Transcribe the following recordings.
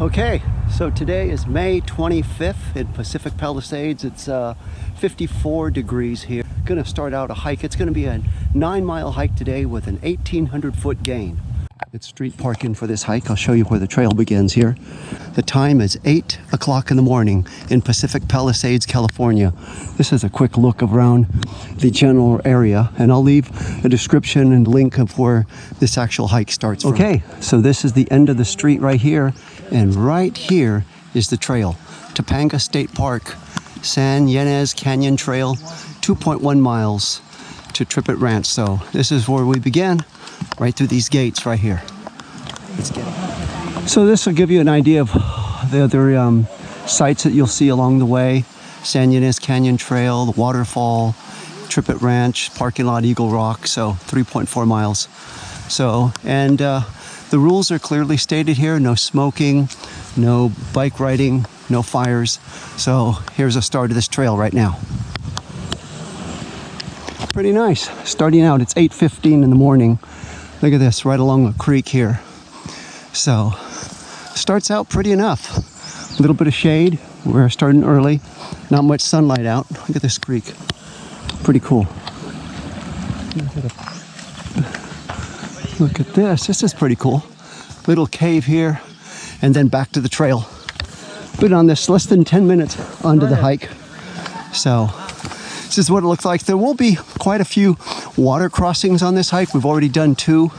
Okay, so today is May 25th in Pacific Palisades. It's 54 degrees here. Gonna start out a hike. It's gonna be a 9-mile hike today with an 1,800-foot gain. It's street parking for this hike. I'll show you where the trail begins here. The time is 8 o'clock in the morning in Pacific Palisades, California. This is a quick look around the general area, and I'll leave a description and link of where this actual hike starts from. Okay, so this is the end of the street right here, and right here is the trail. Topanga State Park, Santa Ynez Canyon Trail, 2.1 miles to Trippett Ranch. So this is where we begin, right through these gates right here. Let's get it. So this will give you an idea of the other sites that you'll see along the way. Santa Ynez Canyon Trail, the waterfall, Trippett Ranch, parking lot, Eagle Rock, so 3.4 miles. So, and the rules are clearly stated here: no smoking, no bike riding, no fires. So here's the start of this trail right now. Pretty nice. Starting out, it's 8:15 in the morning. Look at this, right along a creek here. So, starts out pretty enough. A little bit of shade. We're starting early. Not much sunlight out. Look at this creek. Pretty cool. Look at this. This is pretty cool. Little cave here, and then back to the trail. Been on this less than 10 minutes onto the hike. So, this is what it looks like. There will be quite a few water crossings on this hike. We've already done 2.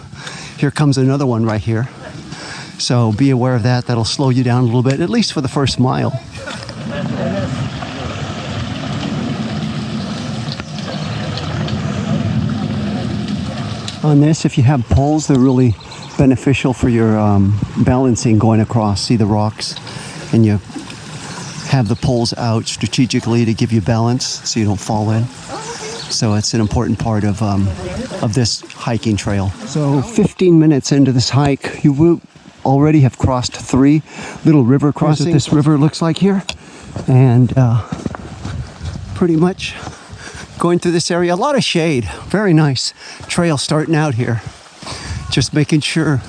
Here comes another one right here. So be aware of that. That'll slow you down a little bit, at least for the first mile. On this, if you have poles, they're really beneficial for your balancing going across. See the rocks, and you have the poles out strategically to give you balance so you don't fall in. So it's an important part of this hiking trail. So 15 minutes into this hike, you will already have crossed 3 little river crossings. What this river looks like here, and pretty much going through this area. A lot of shade. Very nice trail starting out here. Just making sure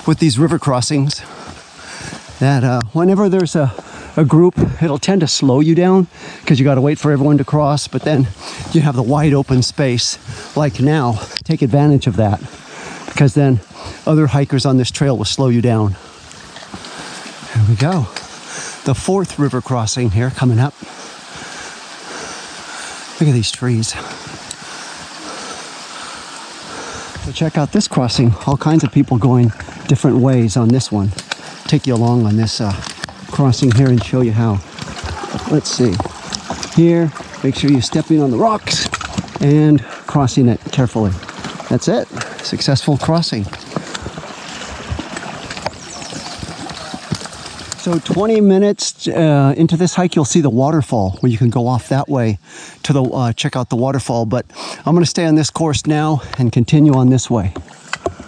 with these river crossings that whenever there's a group, it'll tend to slow you down because you got to wait for everyone to cross, but then you have the wide open space like now. Take advantage of that, because then other hikers on this trail will slow you down. There we go. The 4th river crossing here coming up. Look at these trees. So check out this crossing. All kinds of people going different ways on this one. Take you along on this crossing here and show you how. Let's see. Here, make sure you're stepping on the rocks and crossing it carefully. That's it. Successful crossing. So 20 minutes into this hike, you'll see the waterfall where you can go off that way to the check out the waterfall. But I'm going to stay on this course now and continue on this way.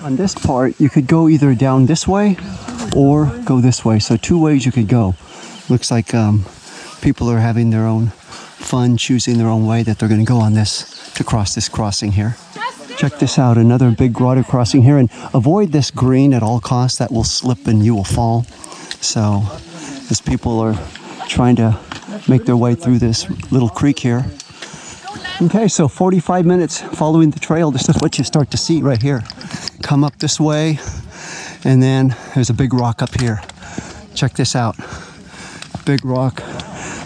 On this part, you could go either down this way or go this way. So 2 ways you could go. Looks like people are having their own fun, choosing their own way that they're going to go on this to cross this crossing here. Check this out, another big water crossing here, and avoid this green at all costs. That will slip and you will fall. So as people are trying to make their way through this little creek here. Okay, so 45 minutes following the trail. This is what you start to see right here. Come up this way, and then there's a big rock up here. Check this out. Big rock.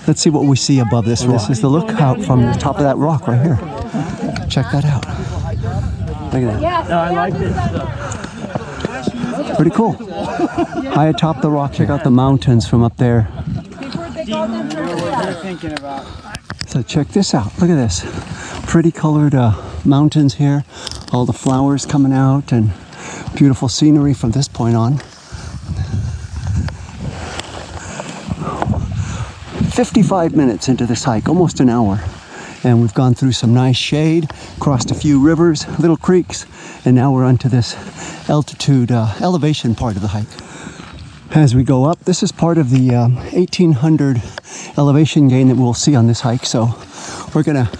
Let's see what we see above this rock. This is the lookout from the top of that rock right here. Check that out. Look at that. No, I like this. Pretty cool. High atop the rock. Check out the mountains from up there. So check this out. Look at this. Pretty colored mountains here. All the flowers coming out and beautiful scenery from this point on. 55 minutes into this hike, almost an hour. And we've gone through some nice shade, crossed a few rivers, little creeks, and now we're onto this elevation part of the hike. As we go up, this is part of the 1,800 elevation gain that we'll see on this hike. So we're gonna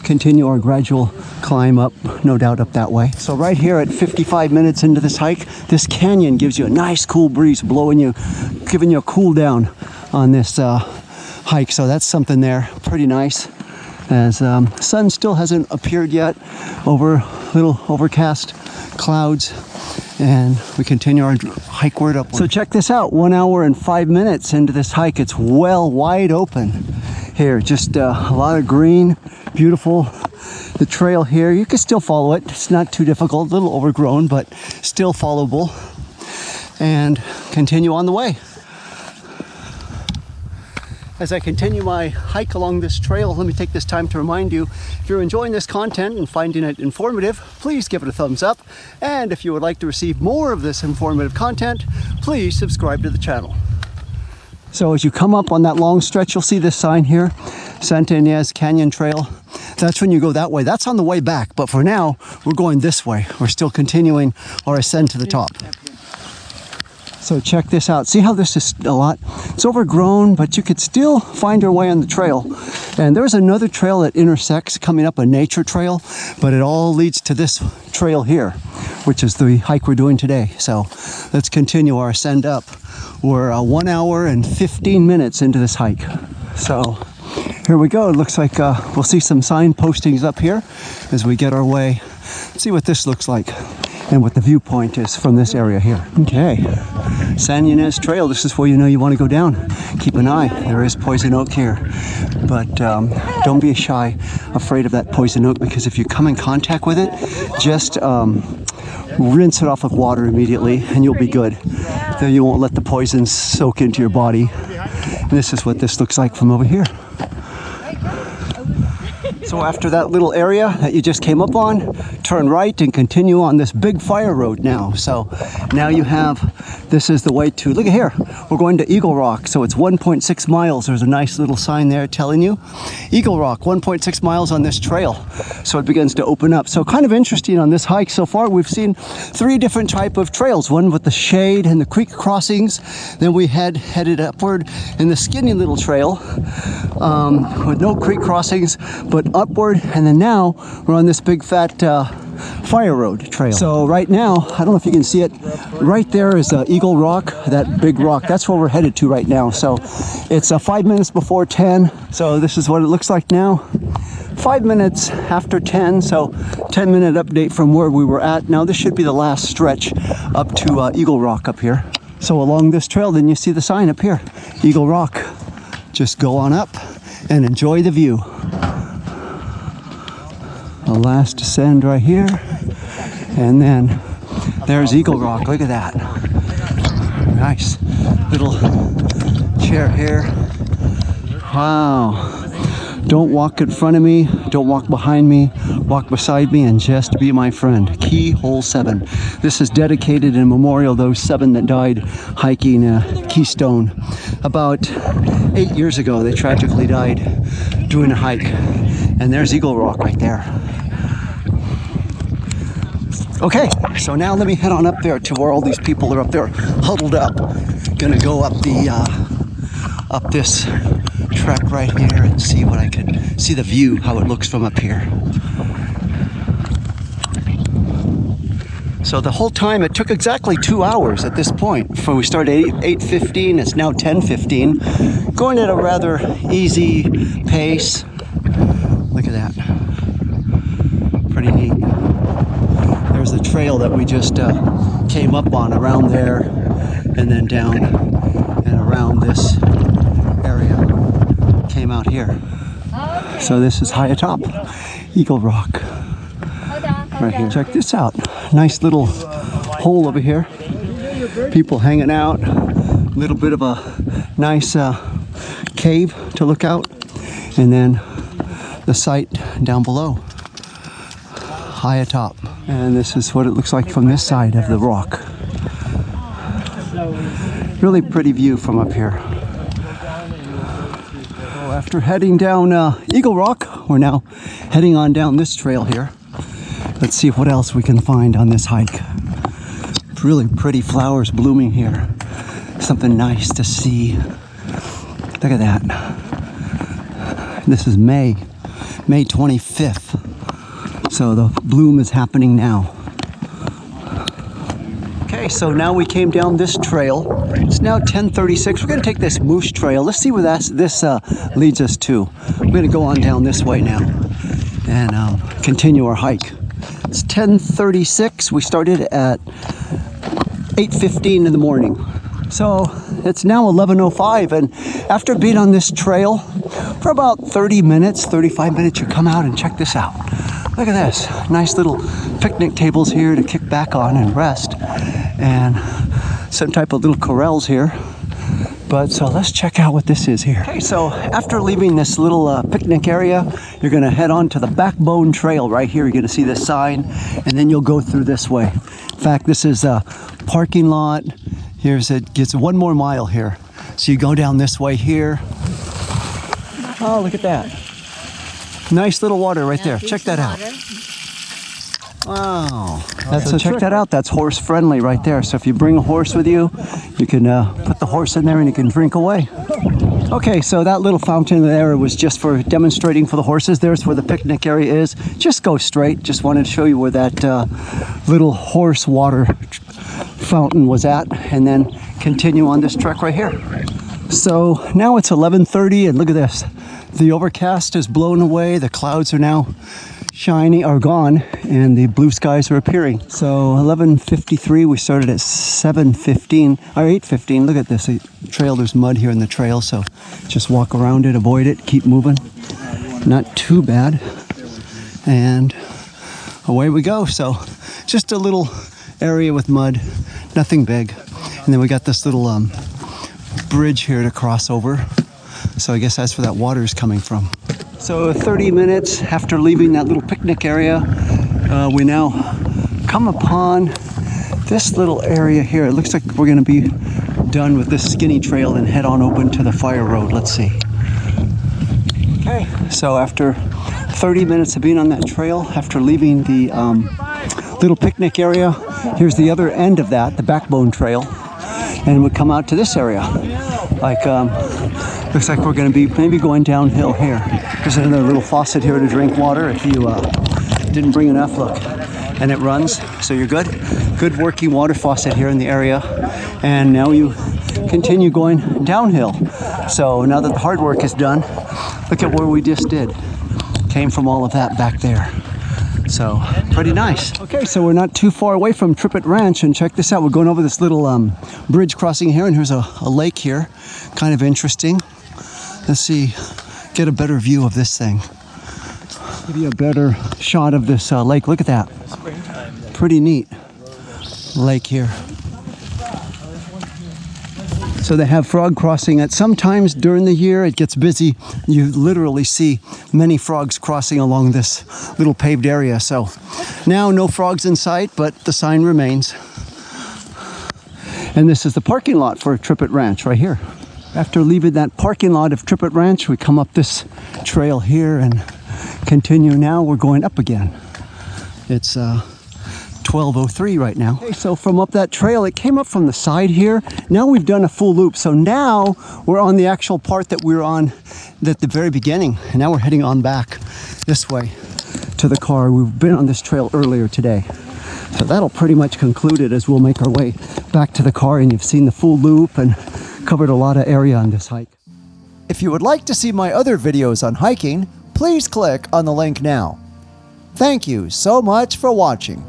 continue our gradual climb up, no doubt up that way. So right here at 55 minutes into this hike, this canyon gives you a nice cool breeze blowing you, giving you a cool down on this hike. So that's something there, pretty nice. As sun still hasn't appeared yet, over little overcast clouds, and we continue our hikeward upward. So check this out, 1 hour and 5 minutes into this hike. It's well wide open here, just a lot of green, beautiful. The trail here, you can still follow it. It's not too difficult, a little overgrown, but still followable. And continue on the way. As I continue my hike along this trail, let me take this time to remind you, if you're enjoying this content and finding it informative, please give it a thumbs up. And if you would like to receive more of this informative content, please subscribe to the channel. So as you come up on that long stretch, you'll see this sign here, Santa Ynez Canyon Trail. That's when you go that way. That's on the way back, but for now, we're going this way. We're still continuing our ascent to the top. So check this out. See how this is a lot? It's overgrown, but you could still find your way on the trail. And there's another trail that intersects coming up, a nature trail, but it all leads to this trail here, which is the hike we're doing today. So let's continue our ascent up. We're 1 hour and 15 minutes into this hike. So here we go. It looks like we'll see some sign postings up here as we get our way. Let's see what this looks like and what the viewpoint is from this area here. Okay, Santa Ynez Trail. This is where you know you want to go down. Keep an eye. There is poison oak here, but don't be shy, afraid of that poison oak, because if you come in contact with it, just rinse it off with water immediately and you'll be good. Then you won't let the poison soak into your body. And this is what this looks like from over here. So after that little area that you just came up on, turn right and continue on this big fire road now. So now you have, this is the way to, look at here, we're going to Eagle Rock. So it's 1.6 miles. There's a nice little sign there telling you Eagle Rock, 1.6 miles on this trail. So it begins to open up. So kind of interesting on this hike so far, we've seen 3 different type of trails. One with the shade and the creek crossings. Then we headed upward in the skinny little trail with no creek crossings, but upward, and then now we're on this big fat fire road trail. So right now, I don't know if you can see it, right there is Eagle Rock, that big rock. That's where we're headed to right now. So it's 5 minutes before 10. So this is what it looks like now. 5 minutes after 10, so 10-minute update from where we were at. Now this should be the last stretch up to Eagle Rock up here. So along this trail, then you see the sign up here, Eagle Rock. Just go on up and enjoy the view. The last descend right here, and then there's Eagle Rock. Look at that. Nice little chair here. Wow. Don't walk in front of me, don't walk behind me, walk beside me and just be my friend. Keyhole 7. This is dedicated in memorial those 7 that died hiking Keystone. About 8 years ago, they tragically died doing a hike. And there's Eagle Rock right there. Okay, so now let me head on up there to where all these people are up there huddled up. Gonna go up the up this track right here and see what I can see, the view, how it looks from up here. So the whole time it took exactly 2 hours at this point. Before we started at 8:15, it's now 10:15. Going at a rather easy pace. Look at that. Pretty neat. There's the trail that we just came up on around there, and then down and around this area. Came out here. So this is high atop Eagle Rock. Right here. Check this out. Nice little hole over here. People hanging out. A little bit of a nice cave to look out. And then the site down below. High atop. And this is what it looks like from this side of the rock. Really pretty view from up here. So after heading down Eagle Rock, we're now heading on down this trail here. Let's see what else we can find on this hike. Really pretty flowers blooming here. Something nice to see. Look at that. This is May 25th. So the bloom is happening now. Okay, so now we came down this trail. It's now 10:36. We're going to take this Musch Trail. Let's see where this leads us to. We're going to go on down this way now and continue our hike. It's 10:36. We started at 8:15 in the morning. So it's now 11:05, and after being on this trail for about 30 minutes, 35 minutes, you come out and check this out. Look at this. Nice little picnic tables here to kick back on and rest, and some type of little corrals here. But so let's check out what this is here. Okay, so after leaving this little picnic area, you're gonna head on to the Backbone Trail right here. You're gonna see this sign, and then you'll go through this way. In fact, this is a parking lot. Here's it gets 1 more mile here. So you go down this way here. Oh, look at that. Nice little water right there. Check that out. Wow. So check that out. That's horse friendly right there. So if you bring a horse with you, you can put the horse in there and you can drink away. Okay, so that little fountain there was just for demonstrating for the horses. There's where the picnic area is. Just go straight. Just wanted to show you where that little horse water fountain was at, and then continue on this trek right here. So now it's 11:30, and look at this. The overcast is blown away. The clouds are now shiny, are gone, and the blue skies are appearing. So 11:53, we started at 7:15 or 8:15. Look at this trail. There's mud here in the trail, so just walk around it, avoid it, keep moving. Not too bad. And away we go. So just a little area with mud, nothing big. And then we got this little bridge here to cross over. So I guess that's where that water is coming from. So 30 minutes after leaving that little picnic area, we now come upon this little area here. It looks like we're going to be done with this skinny trail and head on open to the fire road. Let's see. Okay, so after 30 minutes of being on that trail, after leaving the little picnic area, here's the other end of that, the Backbone Trail, and we come out to this area. Like, looks like we're going to be maybe going downhill here. There's another little faucet here to drink water if you didn't bring enough. Look, and it runs, so you're good. Good working water faucet here in the area. And now you continue going downhill. So now that the hard work is done, look at where we just did. Came from all of that back there. So pretty nice. Okay, so we're not too far away from Trippett Ranch, and check this out. We're going over this little bridge crossing here, and here's a lake here. Kind of interesting. Let's see, get a better view of this thing. Give you a better shot of this lake. Look at that. Pretty neat lake here. So they have frog crossing at sometimes during the year. It gets busy. You literally see many frogs crossing along this little paved area. So now no frogs in sight, but the sign remains. And this is the parking lot for Trippett Ranch right here. After leaving that parking lot of Trippett Ranch, we come up this trail here and continue. Now we're going up again. It's 12:03 right now. Okay, so from up that trail, it came up from the side here. Now we've done a full loop. So now we're on the actual part that we were on at the very beginning. And now we're heading on back this way to the car. We've been on this trail earlier today. So that'll pretty much conclude it as we'll make our way back to the car, and you've seen the full loop and covered a lot of area on this hike. If you would like to see my other videos on hiking, please click on the link now. Thank you so much for watching.